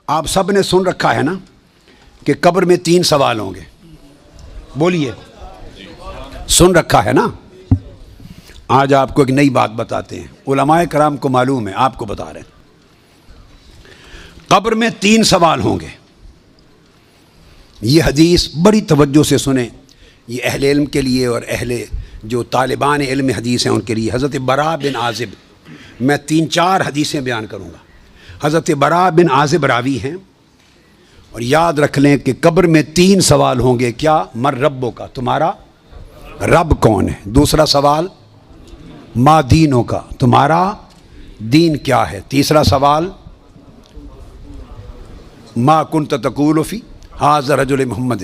آپ سب نے سن رکھا ہے نا کہ قبر میں 3 سوال ہوں گے، بولیے سن رکھا ہے نا؟ آج آپ کو ایک نئی بات بتاتے ہیں، علماء کرام کو معلوم ہے، آپ کو بتا رہے ہیں۔ قبر میں 3 سوال ہوں گے۔ یہ حدیث بڑی توجہ سے سنیں، یہ اہل علم کے لیے اور اہل جو طالبان علم حدیث ہیں ان کے لیے۔ حضرت براء بن عازب، میں 3-4 حدیثیں بیان کروں گا۔ حضرت براء بن عازب راوی ہیں، اور یاد رکھ لیں کہ قبر میں 3 سوال ہوں گے۔ کیا؟ من ربوں کا، تمہارا رب کون ہے؟ دوسرا سوال ما دینوں کا، تمہارا دین کیا ہے؟ تیسرا سوال ما کنت تقول فی ھذا رجل محمد،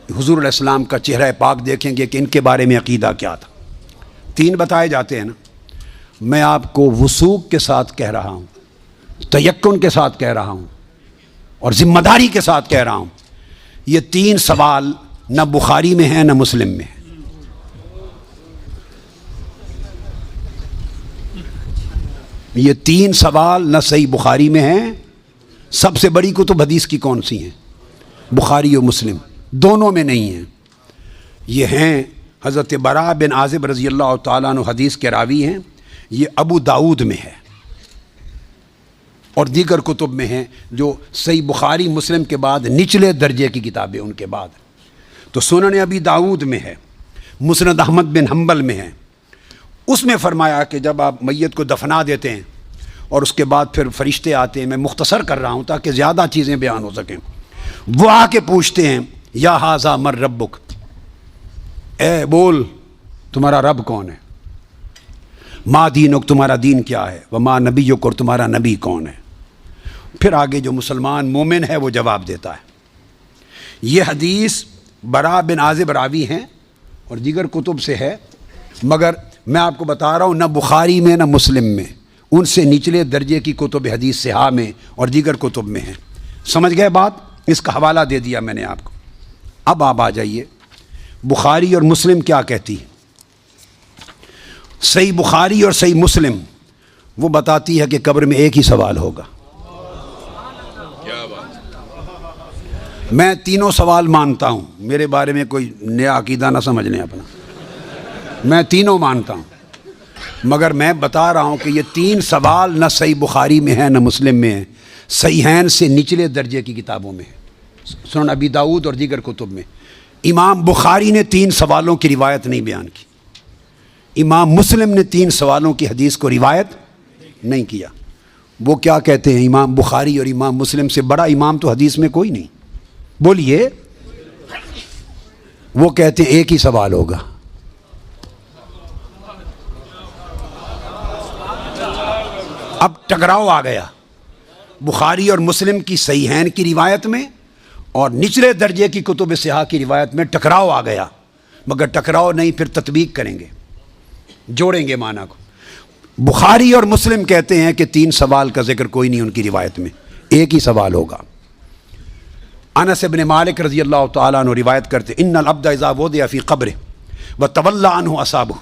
حضور علیہ السلام کا چہرہ پاک دیکھیں گے کہ ان کے بارے میں عقیدہ کیا تھا۔ 3 بتائے جاتے ہیں نا۔ میں آپ کو وثوق کے ساتھ کہہ رہا ہوں، تیقن کے ساتھ کہہ رہا ہوں، اور ذمہ داری کے ساتھ کہہ رہا ہوں، یہ 3 سوال نہ بخاری میں ہیں نہ مسلم میں ہیں۔ یہ 3 سوال نہ صحیح بخاری میں ہیں، سب سے بڑی کتب حدیث کی کون سی ہیں؟ بخاری و مسلم، دونوں میں نہیں ہیں۔ یہ ہیں حضرت براء بن عازب رضی اللہ تعالیٰ عنہ، حدیث کے راوی ہیں۔ یہ ابو داؤد میں ہے اور دیگر کتب میں ہیں، جو صحیح بخاری مسلم کے بعد نچلے درجے کی کتابیں ان کے بعد۔ تو سنن ابی داؤد میں ہے، مسند احمد بن حنبل میں ہے۔ اس میں فرمایا کہ جب آپ میت کو دفنا دیتے ہیں اور اس کے بعد پھر فرشتے آتے ہیں، میں مختصر کر رہا ہوں تاکہ زیادہ چیزیں بیان ہو سکیں، وہ آ کے پوچھتے ہیں یا ھذا من ربک، اے بول تمہارا رب کون ہے؟ ما دینک، تمہارا دین کیا ہے؟ وما نبیک، اور تمہارا نبی کون ہے؟ پھر آگے جو مسلمان مومن ہے وہ جواب دیتا ہے۔ یہ حدیث براء بن عازب راوی ہیں اور دیگر کتب سے ہے، مگر میں آپ کو بتا رہا ہوں نہ بخاری میں نہ مسلم میں، ان سے نچلے درجے کی کتب حدیث صحاح میں اور دیگر کتب میں ہیں۔ سمجھ گئے بات؟ اس کا حوالہ دے دیا میں نے آپ کو۔ اب آپ آ جائیے، بخاری اور مسلم کیا کہتی ہے؟ صحیح بخاری اور صحیح مسلم وہ بتاتی ہے کہ قبر میں ایک ہی سوال ہوگا۔ میں 3 سوال مانتا ہوں، میرے بارے میں کوئی نیا عقیدہ نہ سمجھ لیں اپنا، میں 3 مانتا ہوں، مگر میں بتا رہا ہوں کہ یہ 3 سوال نہ صحیح بخاری میں ہیں نہ مسلم میں ہیں، صحیحین سے نچلے درجے کی کتابوں میں ہیں، سنن ابی داؤد اور دیگر کتب میں۔ امام بخاری نے 3 سوالوں کی روایت نہیں بیان کی، امام مسلم نے 3 سوالوں کی حدیث کو روایت نہیں کیا۔ وہ کیا کہتے ہیں؟ امام بخاری اور امام مسلم سے بڑا امام تو حدیث میں کوئی نہیں، بولیے۔ وہ کہتے ہیں ایک ہی سوال ہوگا۔ اب ٹکراؤ آ گیا بخاری اور مسلم کی صحیحین کی روایت میں اور نچلے درجے کی کتب صحاح کی روایت میں ٹکراؤ آ گیا، مگر ٹکراؤ نہیں، پھر تطبیق کریں گے، جوڑیں گے معنی کو۔ بخاری اور مسلم کہتے ہیں کہ 3 سوال کا ذکر کوئی نہیں ان کی روایت میں، ایک ہی سوال ہوگا۔ انس بن مالک رضی اللہ تعالیٰ عنہ روایت کرتے ان العبد اذا وضع فی قبرہ وتولی عنہ اصحابہ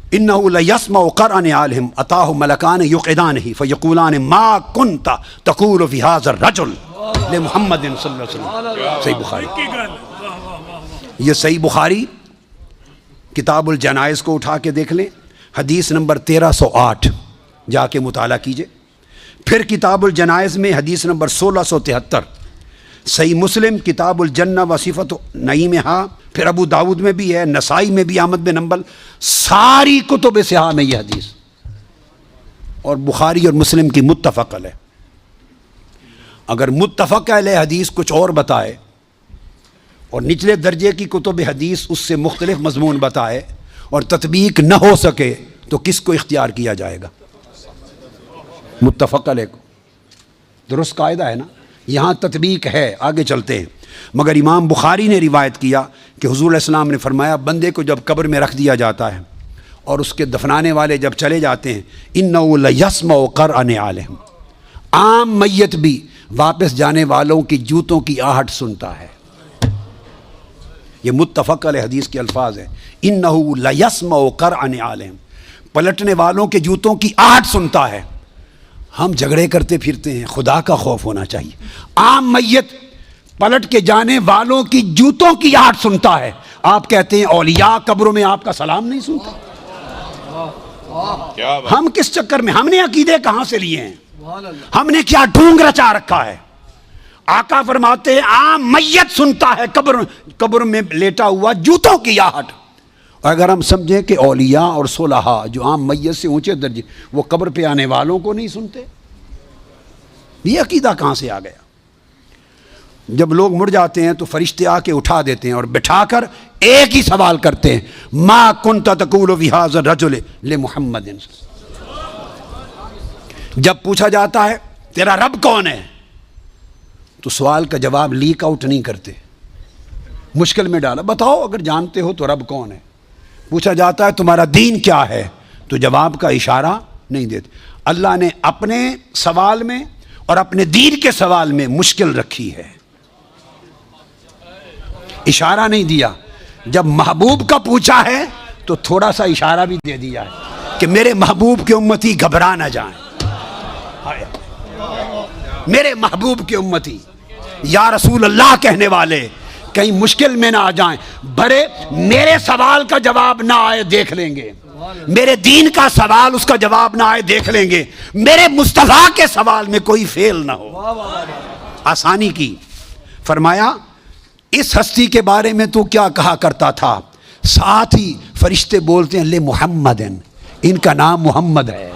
انه لیسمع قرع نعالہم اتاہ ملکان یقعدانہ فیقولان ما کنت تقول فی ھذا الرجل لمحمد صلی اللہ علیہ وسلم۔ صحیح بخاری، یہ صحیح بخاری کتاب الجنائز کو اٹھا کے دیکھ لیں، حدیث نمبر 1308 جا کے مطالعہ کیجئے۔ پھر کتاب الجنائز میں حدیث نمبر 1673، صحیح مسلم کتاب الجنہ و صفت نعیمہا، پھر ابو داؤد میں بھی ہے، نسائی میں بھی، احمد بن حنبل، ساری کتب صحاح میں یہ حدیث، اور بخاری اور مسلم کی متفق علیہ۔ اگر متفق علیہ حدیث کچھ اور بتائے اور نچلے درجے کی کتب حدیث اس سے مختلف مضمون بتائے اور تطبیق نہ ہو سکے تو کس کو اختیار کیا جائے گا؟ متفق علیہ کو۔ درست قاعدہ ہے نا؟ یہاں تطبیق ہے، آگے چلتے ہیں۔ مگر امام بخاری نے روایت کیا کہ حضور علیہ السلام نے فرمایا بندے کو جب قبر میں رکھ دیا جاتا ہے اور اس کے دفنانے والے جب چلے جاتے ہیں، اِنَّهُ لَيَسْمَعُ قَرْعَ نِعَالِهِمْ، عام میت بھی واپس جانے والوں کی جوتوں کی آہٹ سنتا ہے۔ یہ متفق علیہ حدیث کے الفاظ ہیں، اِنَّهُ لَيَسْمَعُ قَرْعَ نِعَالِهِمْ، پلٹنے والوں کے جوتوں کی آہٹ سنتا ہے۔ ہم جھگڑے کرتے پھرتے ہیں، خدا کا خوف ہونا چاہیے۔ عام میت پلٹ کے جانے والوں کی جوتوں کی آہٹ سنتا ہے، آپ کہتے ہیں اولیاء قبروں میں آپ کا سلام نہیں سنتے۔ ہم کس چکر میں، ہم نے عقیدے کہاں سے لیے ہیں، ہم نے کیا ڈھونگ رچا رکھا ہے؟ آقا فرماتے ہیں عام میت سنتا ہے قبر میں لیٹا ہوا جوتوں کی آہٹ۔ اور اگر ہم سمجھیں کہ اولیاء اور صلحاء جو عام میت سے اونچے درجے، وہ قبر پہ آنے والوں کو نہیں سنتے، یہ عقیدہ کہاں سے آ گیا؟ جب لوگ مر جاتے ہیں تو فرشتے آ کے اٹھا دیتے ہیں اور بٹھا کر ایک ہی سوال کرتے ہیں، ما کنت تقول فی ھذا الرجل لمحمد۔ جب پوچھا جاتا ہے تیرا رب کون ہے تو سوال کا جواب لیک آؤٹ نہیں کرتے، مشکل میں ڈالا، بتاؤ اگر جانتے ہو تو رب کون ہے۔ پوچھا جاتا ہے تمہارا دین کیا ہے تو جواب کا اشارہ نہیں دیتے۔ اللہ نے اپنے سوال میں اور اپنے دین کے سوال میں مشکل رکھی ہے، اشارہ نہیں دیا۔ جب محبوب کا پوچھا ہے تو تھوڑا سا اشارہ بھی دے دیا ہے کہ میرے محبوب کے امتی گھبرا نہ جائیں، میرے محبوب کے امتی یا رسول اللہ کہنے والے کہیں مشکل میں نہ آ جائیں، بھرے میرے سوال کا جواب نہ آئے دیکھ لیں گے، میرے دین کا سوال اس کا جواب نہ آئے دیکھ لیں گے، میرے مصطفیٰ کے سوال میں کوئی فیل نہ ہو، آسانی کی۔ فرمایا اس ہستی کے بارے میں تو کیا کہا کرتا تھا؟ ساتھ ہی فرشتے بولتے ہیں لے محمد، ان کا نام محمد ہے۔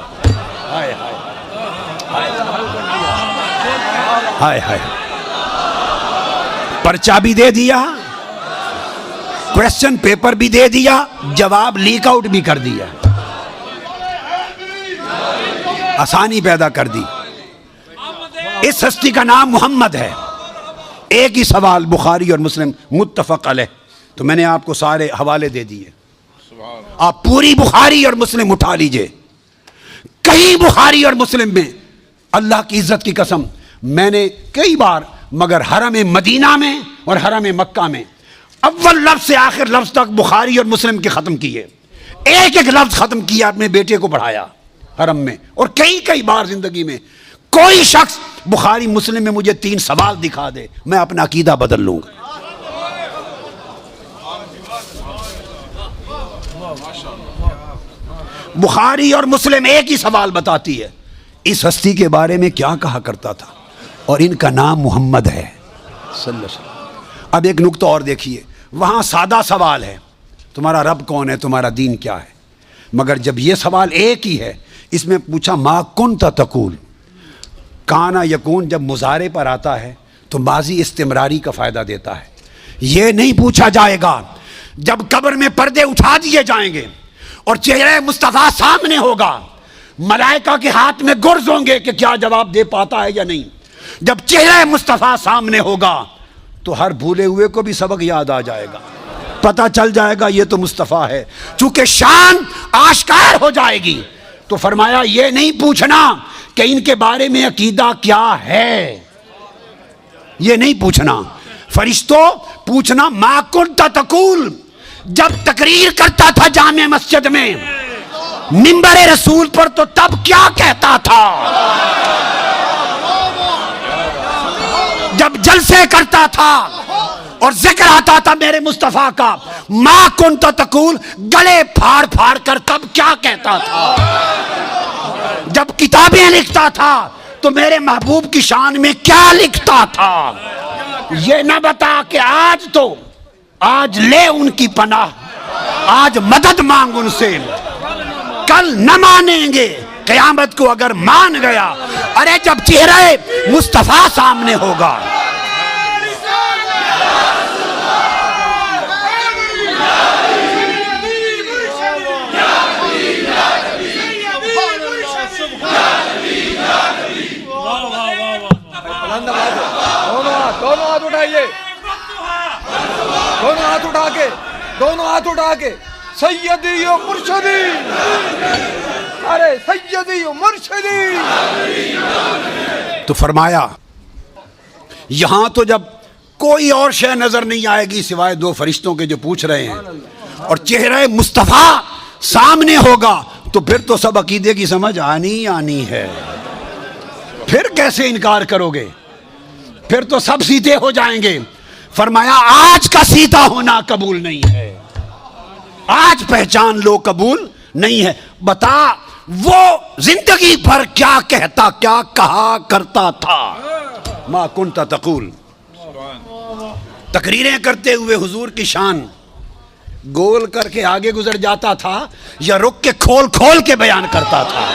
ہائے ہائے، پرچہ بھی دے دیا، کویسچن پیپر بھی دے دیا، جواب لیک آؤٹ بھی کر دیا، آسانی پیدا کر دی۔ اس ہستی کا نام محمد ہے۔ ایک ہی سوال بخاری اور مسلم متفق علیہ، تو میں نے آپ کو سارے حوالے دے دیے، آپ پوری بخاری اور مسلم اٹھا لیجئے۔ کہیں بخاری اور مسلم میں اللہ کی عزت کی قسم میں نے کئی بار، مگر حرم مدینہ میں اور حرم مکہ میں اول لفظ سے آخر لفظ تک بخاری اور مسلم کے ختم کیے، ایک ایک لفظ ختم کیا، اپنے بیٹے کو پڑھایا حرم میں، اور کئی بار زندگی میں کوئی شخص بخاری مسلم میں مجھے 3 سوال دکھا دے، میں اپنا عقیدہ بدل لوں گا۔ بخاری اور مسلم ایک ہی سوال بتاتی ہے، اس ہستی کے بارے میں کیا کہا کرتا تھا، اور ان کا نام محمد ہے صلی اللہ علیہ وسلم۔ اب ایک نقطہ اور دیکھیے، وہاں سادہ سوال ہے تمہارا رب کون ہے، تمہارا دین کیا ہے، مگر جب یہ سوال ایک ہی ہے، اس میں پوچھا ما کنت تقول، کانا یکون جب مضارع پر آتا ہے تو ماضی استمراری کا فائدہ دیتا ہے۔ یہ نہیں پوچھا جائے گا جب قبر میں پردے اٹھا دیے جائیں گے اور چہرہ مصطفیٰ سامنے ہوگا، ملائکہ کے ہاتھ میں گرز ہوں گے کہ کیا جواب دے پاتا ہے یا نہیں۔ جب چہرہ مصطفیٰ سامنے ہوگا تو ہر بھولے ہوئے کو بھی سبق یاد آ جائے گا، پتہ چل جائے گا یہ تو مصطفیٰ ہے، چونکہ شان آشکار ہو جائے گی۔ تو فرمایا یہ نہیں پوچھنا کہ ان کے بارے میں عقیدہ کیا ہے، یہ نہیں پوچھنا۔ فرشتوں پوچھنا ما کنت تقول، جب تقریر کرتا تھا جامع مسجد میں منبر رسول پر تو تب کیا کہتا تھا، جب جلسے کرتا تھا اور ذکر آتا تھا میرے مصطفیٰ کا، ما کنت تقول، گلے پھاڑ پھاڑ کر تب کیا کہتا تھا، جب کتابیں لکھتا تھا تو میرے محبوب کی شان میں کیا لکھتا تھا۔ یہ نہ بتا کہ آج لے ان کی پناہ، آج مدد مانگ ان سے، کل نہ مانیں گے، قیامت کو اگر مان گیا، ارے جب چہرہ مصطفیٰ سامنے ہوگا۔ دونوں ہاتھ اٹھائیے، دونوں ہاتھ اٹھا کے سیدی و مرشدی، ارے سیدی و مرشدی۔ تو فرمایا یہاں تو جب کوئی اور شے نظر نہیں آئے گی سوائے 2 فرشتوں کے جو پوچھ رہے ہیں، اور چہرہ مصطفیٰ سامنے ہوگا تو پھر تو سب عقیدے کی سمجھ آنی ہے۔ پھر کیسے انکار کرو گے؟ پھر تو سب سیتے ہو جائیں گے۔ فرمایا آج کا سیتا ہونا قبول نہیں ہے، آج پہچان لو قبول نہیں ہے۔ بتا وہ زندگی بھر کیا کہتا، کیا کہا کرتا تھا؟ ما کنت تقول، تقریریں کرتے ہوئے حضور کی شان گول کر کے آگے گزر جاتا تھا یا رک کے کھول کھول کے بیان کرتا تھا؟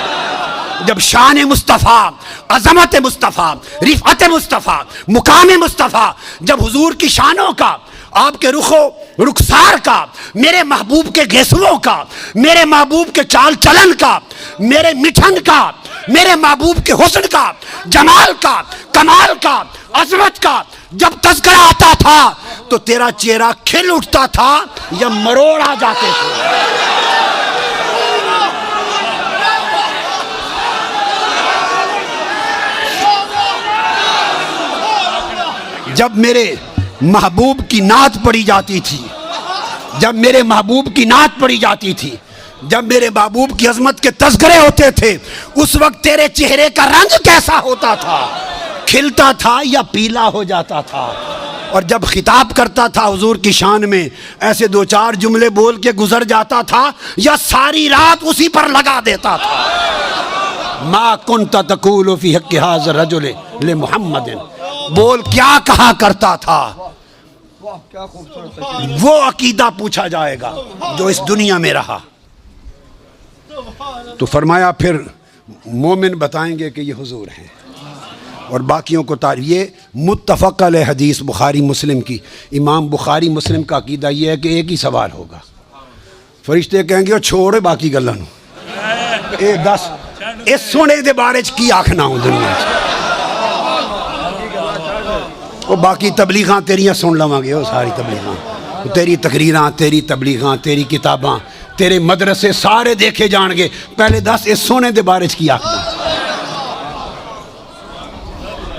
جب شان مصطفیٰ، عظمت مصطفیٰ، رفعت مصطفیٰ، مقام مصطفیٰ، جب حضور کی شانوں کا، آپ کے رخ و رخسار کا، میرے محبوب کے گیسوؤں کا، میرے محبوب کے چال چلن کا، میرے مٹھن کا، میرے محبوب کے حسن کا، جمال کا، کمال کا، عظمت کا جب تذکرہ آتا تھا تو تیرا چہرہ کھل اٹھتا تھا یا مروڑ آ جاتے تھے؟ جب میرے محبوب کی نعت پڑھی جاتی تھی، جب میرے محبوب کی نعت پڑھی جاتی تھی، جب میرے محبوب کی عظمت کے تذکرے ہوتے تھے، اس وقت تیرے چہرے کا رنگ کیسا ہوتا تھا؟ کھلتا تھا یا پیلا ہو جاتا تھا؟ اور جب خطاب کرتا تھا حضور کی شان میں، ایسے دو چار جملے بول کے گزر جاتا تھا یا ساری رات اسی پر لگا دیتا تھا؟ ما کنت تقول فی حق ھذا الرجل لمحمد، بول کیا کہا کرتا تھا؟ واہ کیا خوبصورت ہے۔ وہ عقیدہ پوچھا جائے گا جو اس دنیا میں رہا۔ تو فرمایا پھر مومن بتائیں گے کہ یہ حضور ہیں، اور باقیوں کو یہ متفق علیہ حدیث بخاری مسلم کی، امام بخاری مسلم کا عقیدہ یہ ہے کہ ایک ہی سوال ہوگا، فرشتے کہیں گے چھوڑے باقی گلاں نوں، اے دس اس سونے دے بارے چ کی آکھنا ہوں دنیا چ، وہ باقی تبلیغاں تیریاں سن لواں گے، وہ ساری تبلیغاں، تیری تقریراں، تیری تبلیغاں، تیری کتاباں، تیرے مدرسے سارے دیکھے جان گے، پہلے دس اس سونے دے بارے چ کی آکھنا؟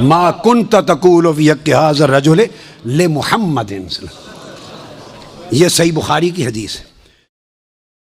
ما کنت تقول فی حق ھذا الرجل لمحمد، یہ صحیح بخاری کی حدیث ہے۔